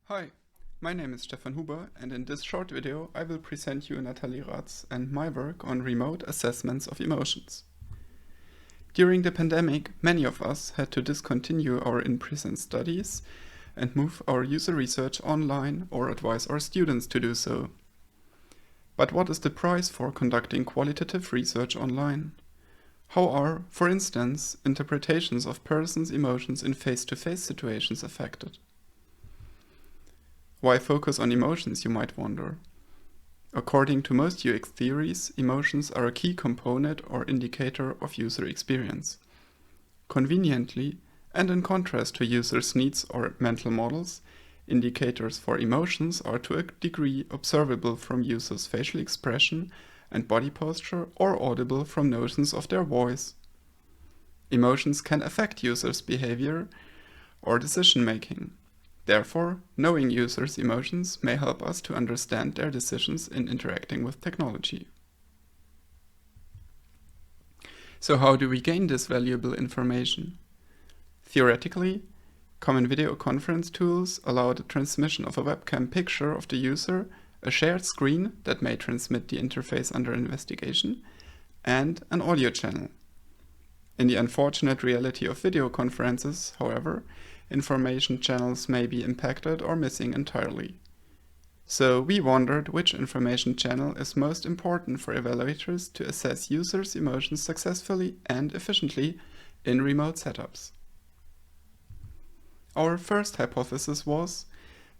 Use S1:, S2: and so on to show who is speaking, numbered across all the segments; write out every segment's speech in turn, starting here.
S1: Hi, my name is Stephan Huber, and in this short video I will present you Natalie Rathß and my work on remote assessments of emotions. During the pandemic, many of us had to discontinue our in-person studies and move our user research online or advise our students to do so. But what is the price for conducting qualitative research online? How are, for instance, interpretations of persons' emotions in face-to-face situations affected? Why focus on emotions, you might wonder? According to most UX theories, emotions are a key component or indicator of user experience. Conveniently, and in contrast to users' needs or mental models, indicators for emotions are to a degree observable from users' facial expression and body posture or audible from notions of their voice. Emotions can affect users' behavior or decision-making. Therefore, knowing users' emotions may help us to understand their decisions in interacting with technology. So how do we gain this valuable information? Theoretically, common video conference tools allow the transmission of a webcam picture of the user, a shared screen that may transmit the interface under investigation, and an audio channel. In the unfortunate reality of video conferences, however, information channels may be impacted or missing entirely. So we wondered which information channel is most important for evaluators to assess users' emotions successfully and efficiently in remote setups. Our first hypothesis was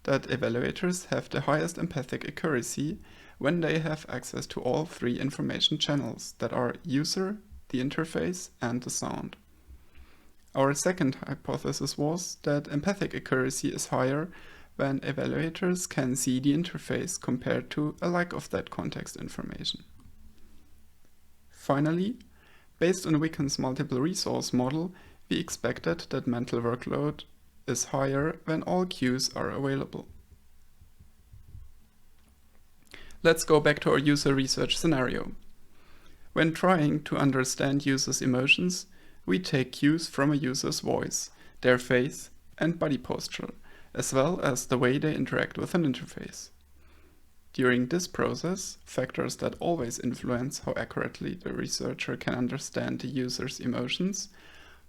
S1: that evaluators have the highest empathic accuracy when they have access to all three information channels that are user, the interface, and the sound. Our second hypothesis was that empathic accuracy is higher when evaluators can see the interface compared to a lack of that context information. Finally, based on Wiccan's multiple resource model, we expected that mental workload is higher when all cues are available. Let's go back to our user research scenario. When trying to understand users' emotions, we take cues from a user's voice, their face, and body posture, as well as the way they interact with an interface. During this process, factors that always influence how accurately the researcher can understand the user's emotions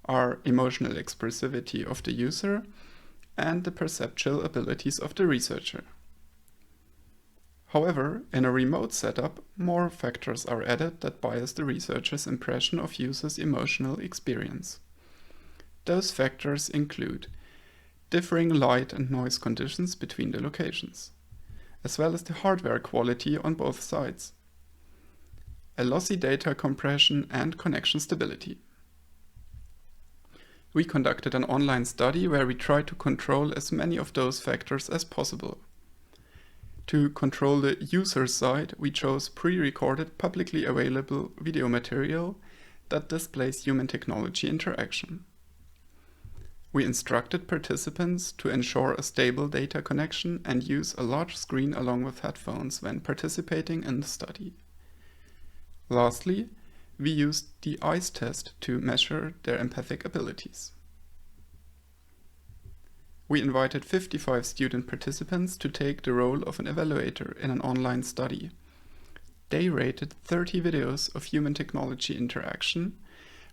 S1: are emotional expressivity of the user and the perceptual abilities of the researcher. However, in a remote setup, more factors are added that bias the researcher's impression of users' emotional experience. Those factors include differing light and noise conditions between the locations, as well as the hardware quality on both sides, a lossy data compression and connection stability. We conducted an online study where we tried to control as many of those factors as possible. To control the user side, we chose pre-recorded publicly available video material that displays human technology interaction. We instructed participants to ensure a stable data connection and use a large screen along with headphones when participating in the study. Lastly, we used the ICE test to measure their empathic abilities. We invited 55 student participants to take the role of an evaluator in an online study. They rated 30 videos of human technology interaction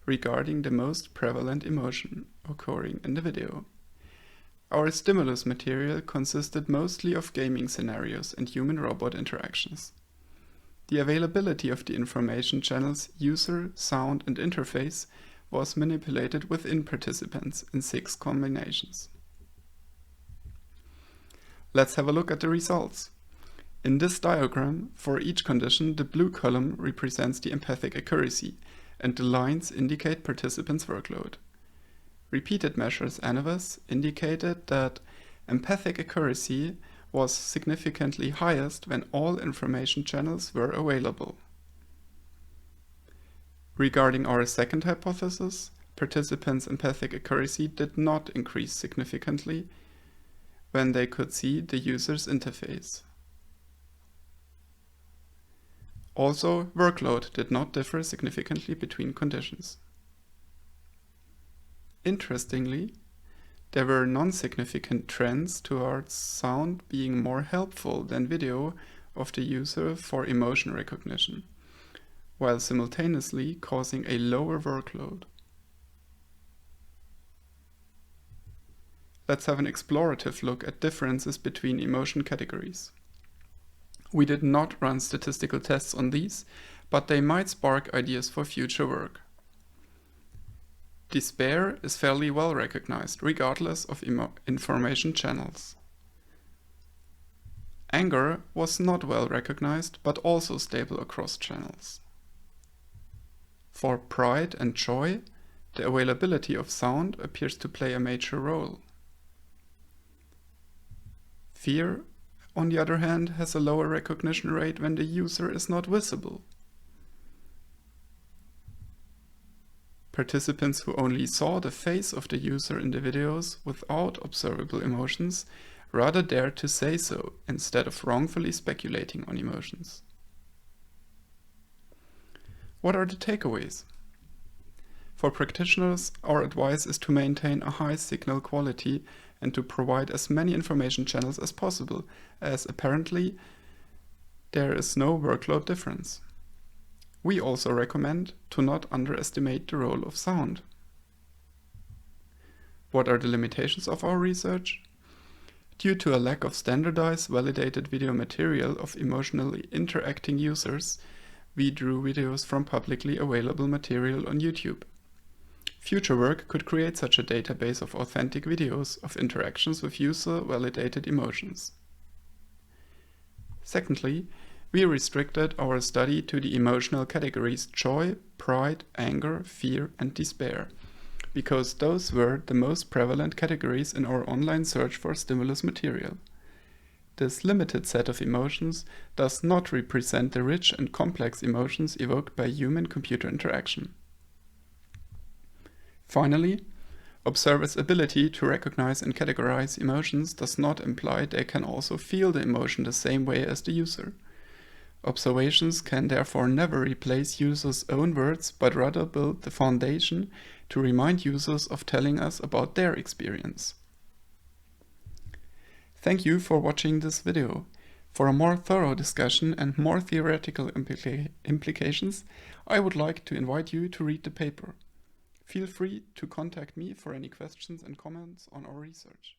S1: regarding the most prevalent emotion occurring in the video. Our stimulus material consisted mostly of gaming scenarios and human-robot interactions. The availability of the information channels user, sound, and interface was manipulated within participants in 6 combinations. Let's have a look at the results. In this diagram, for each condition, the blue column represents the empathic accuracy, and the lines indicate participants' workload. Repeated measures ANOVAs indicated that empathic accuracy was significantly highest when all information channels were available. Regarding our second hypothesis, participants' empathic accuracy did not increase significantly when they could see the user's interface. Also, workload did not differ significantly between conditions. Interestingly, There were non-significant trends towards sound being more helpful than video of the user for emotion recognition, while simultaneously causing a lower workload. Let's have an explorative look at differences between emotion categories. We did not run statistical tests on these, but they might spark ideas for future work. Despair is fairly well recognized, regardless of information channels. Anger was not well recognized, but also stable across channels. For pride and joy, the availability of sound appears to play a major role. Fear, on the other hand, has a lower recognition rate when the user is not visible. Participants who only saw the face of the user in the videos without observable emotions rather dared to say so instead of wrongfully speculating on emotions. What are the takeaways? For practitioners, our advice is to maintain a high signal quality and to provide as many information channels as possible, as apparently there is no workload difference. We also recommend to not underestimate the role of sound. What are the limitations of our research? Due to a lack of standardized, validated video material of emotionally interacting users, we drew videos from publicly available material on YouTube. Future work could create such a database of authentic videos of interactions with user-validated emotions. Secondly, we restricted our study to the emotional categories joy, pride, anger, fear, and despair, because those were the most prevalent categories in our online search for stimulus material. This limited set of emotions does not represent the rich and complex emotions evoked by human-computer interaction. Finally, observers' ability to recognize and categorize emotions does not imply they can also feel the emotion the same way as the user. Observations can therefore never replace users' own words, but rather build the foundation to remind users of telling us about their experience. Thank you for watching this video. For a more thorough discussion and more theoretical implications, I would like to invite you to read the paper. Feel free to contact me for any questions and comments on our research.